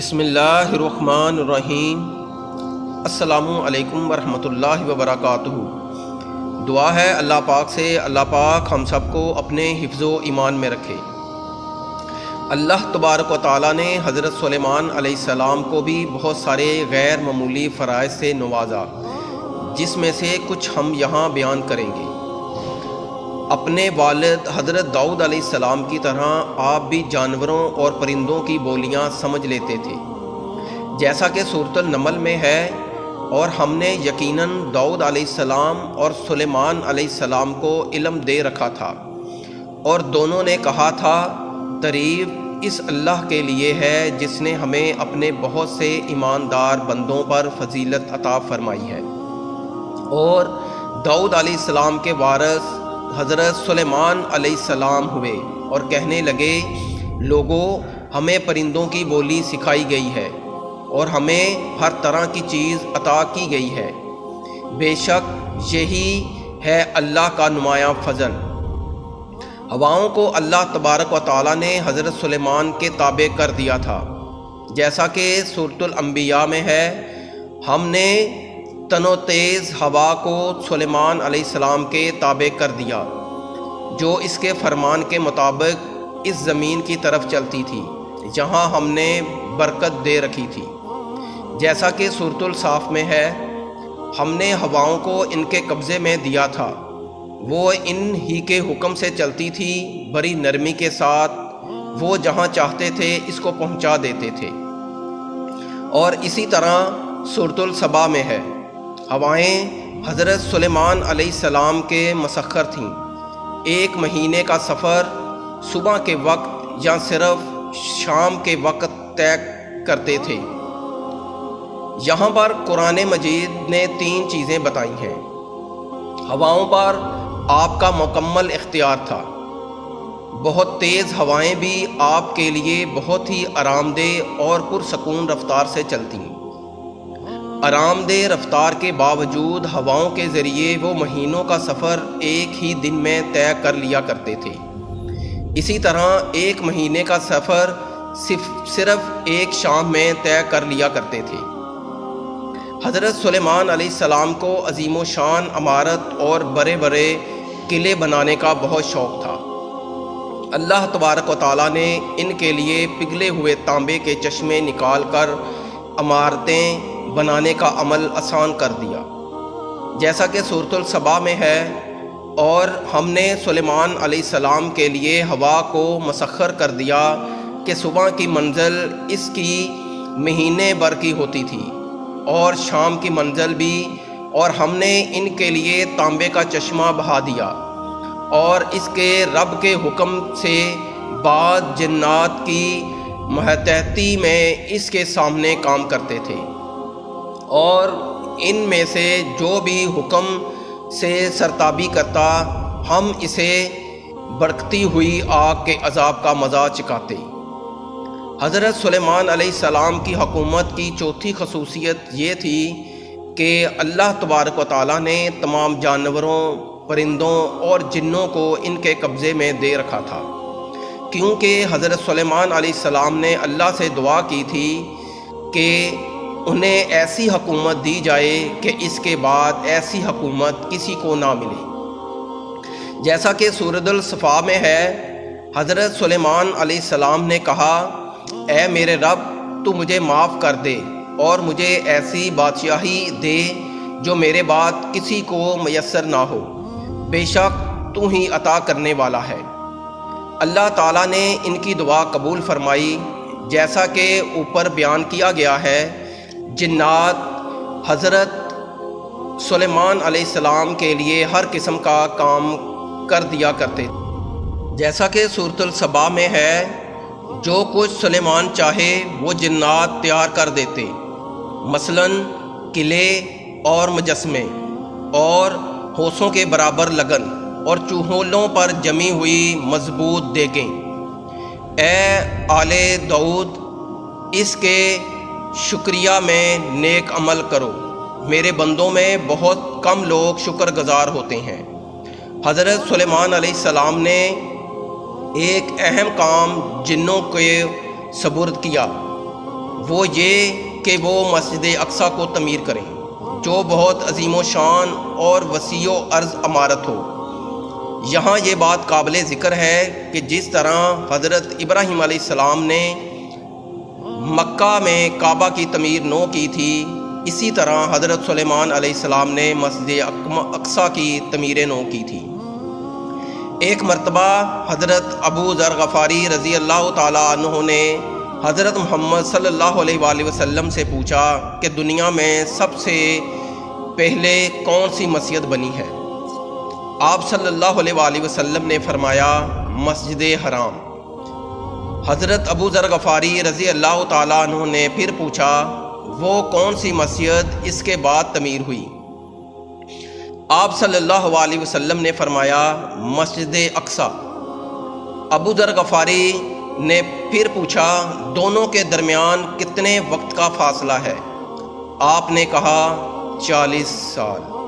بسم اللہ الرحمن الرحیم۔ السلام علیکم ورحمۃ اللہ وبرکاتہ۔ دعا ہے اللہ پاک سے اللہ پاک ہم سب کو اپنے حفظ و ایمان میں رکھے۔ اللہ تبارک و تعالیٰ نے حضرت سلیمان علیہ السلام کو بھی بہت سارے غیر معمولی فرائض سے نوازا، جس میں سے کچھ ہم یہاں بیان کریں گے۔ اپنے والد حضرت داؤد علیہ السلام کی طرح آپ بھی جانوروں اور پرندوں کی بولیاں سمجھ لیتے تھے، جیسا کہ سورۃ النمل میں ہے، اور ہم نے یقیناً داؤد علیہ السلام اور سلیمان علیہ السلام کو علم دے رکھا تھا، اور دونوں نے کہا تھا تعریف اس اللہ کے لیے ہے جس نے ہمیں اپنے بہت سے ایماندار بندوں پر فضیلت عطا فرمائی ہے۔ اور داؤد علیہ السلام کے وارث حضرت سلیمان علیہ السلام ہوئے اور کہنے لگے، لوگوں ہمیں پرندوں کی بولی سکھائی گئی ہے اور ہمیں ہر طرح کی چیز عطا کی گئی ہے، بے شک یہی ہے اللہ کا نمایاں فضل۔ ہواؤں کو اللہ تبارک و تعالیٰ نے حضرت سلیمان کے تابع کر دیا تھا، جیسا کہ سورۃ الانبیاء میں ہے، ہم نے تن و تیز ہوا کو سلیمان علیہ السلام کے تابع کر دیا، جو اس کے فرمان کے مطابق اس زمین کی طرف چلتی تھی جہاں ہم نے برکت دے رکھی تھی، جیسا کہ سورۃ الصاف میں ہے، ہم نے ہواؤں کو ان کے قبضے میں دیا تھا، وہ ان ہی کے حکم سے چلتی تھی، بڑی نرمی کے ساتھ وہ جہاں چاہتے تھے اس کو پہنچا دیتے تھے۔ اور اسی طرح سورۃ السبا میں ہے، ہوائیں حضرت سلیمان علیہ السلام کے مسخر تھیں، 1 مہینے کا سفر صبح کے وقت یا صرف شام کے وقت طے کرتے تھے۔ یہاں پر قرآن مجید نے 3 چیزیں بتائی ہیں۔ ہواؤں پر آپ کا مکمل اختیار تھا، بہت تیز ہوائیں بھی آپ کے لیے بہت ہی آرام دہ اور پرسکون رفتار سے چلتی ہیں۔ آرام دہ رفتار کے باوجود ہواؤں کے ذریعے وہ مہینوں کا سفر ایک ہی دن میں طے کر لیا کرتے تھے، اسی طرح 1 مہینے کا سفر صرف ایک شام میں طے کر لیا کرتے تھے۔ حضرت سلیمان علیہ السلام کو عظیم و شان عمارت اور بڑے بڑے قلعے بنانے کا بہت شوق تھا۔ اللہ تبارک و تعالیٰ نے ان کے لیے پگھلے ہوئے تانبے کے چشمے نکال کر عمارتیں بنانے کا عمل آسان کر دیا، جیسا کہ سورۃ السبا میں ہے، اور ہم نے سلیمان علیہ السلام کے لیے ہوا کو مسخر کر دیا کہ صبح کی منزل اس کی مہینے بھر کی ہوتی تھی اور شام کی منزل بھی، اور ہم نے ان کے لیے تانبے کا چشمہ بہا دیا، اور اس کے رب کے حکم سے بعض جنات کی ماتحتی میں اس کے سامنے کام کرتے تھے، اور ان میں سے جو بھی حکم سے سرتابی کرتا ہم اسے بھڑکتی ہوئی آگ کے عذاب کا مزہ چکھاتے۔ حضرت سلیمان علیہ السلام کی حکومت کی چوتھی خصوصیت یہ تھی کہ اللہ تبارک و تعالیٰ نے تمام جانوروں، پرندوں اور جنوں کو ان کے قبضے میں دے رکھا تھا، کیونکہ حضرت سلیمان علیہ السلام نے اللہ سے دعا کی تھی کہ انہیں ایسی حکومت دی جائے کہ اس کے بعد ایسی حکومت کسی کو نہ ملے، جیسا کہ سورۃ الصفا میں ہے، حضرت سلیمان علیہ السلام نے کہا، اے میرے رب تو مجھے معاف کر دے اور مجھے ایسی بادشاہی دے جو میرے بعد کسی کو میسر نہ ہو، بے شک تو ہی عطا کرنے والا ہے۔ اللہ تعالیٰ نے ان کی دعا قبول فرمائی، جیسا کہ اوپر بیان کیا گیا ہے، جنات حضرت سلیمان علیہ السلام کے لیے ہر قسم کا کام کر دیا کرتے، جیسا کہ سورۃ السبا میں ہے، جو کچھ سلیمان چاہے وہ جنات تیار کر دیتے، مثلاً قلعے اور مجسمے اور ہوسوں کے برابر لگن اور چوہولوں پر جمی ہوئی مضبوط دیگیں۔ اے آل داؤد، اس کے شکریہ میں نیک عمل کرو، میرے بندوں میں بہت کم لوگ شکر گزار ہوتے ہیں۔ حضرت سلیمان علیہ السلام نے ایک اہم کام جنوں کے سپرد کیا، وہ یہ کہ وہ مسجد اقصی کو تعمیر کریں جو بہت عظیم و شان اور وسیع و عرض عمارت ہو۔ یہاں یہ بات قابل ذکر ہے کہ جس طرح حضرت ابراہیم علیہ السلام نے مکہ میں کعبہ کی تعمیر نو کی تھی، اسی طرح حضرت سلیمان علیہ السلام نے مسجد اقصی کی تعمیر نو کی تھی۔ ایک مرتبہ حضرت ابو ذر غفاری رضی اللہ تعالیٰ عنہ نے حضرت محمد صلی اللہ علیہ وآلہ وسلم سے پوچھا کہ دنیا میں سب سے پہلے کون سی مسجد بنی ہے؟ آپ صلی اللہ علیہ وآلہ وسلم نے فرمایا مسجد حرام۔ حضرت ابو ذر غفاری رضی اللہ تعالیٰ عنہ نے پھر پوچھا وہ کون سی مسجد اس کے بعد تعمیر ہوئی؟ آپ صلی اللہ علیہ وسلم نے فرمایا مسجد اقصی۔ ابو ذر غفاری نے پھر پوچھا دونوں کے درمیان کتنے وقت کا فاصلہ ہے؟ آپ نے کہا 40 سال۔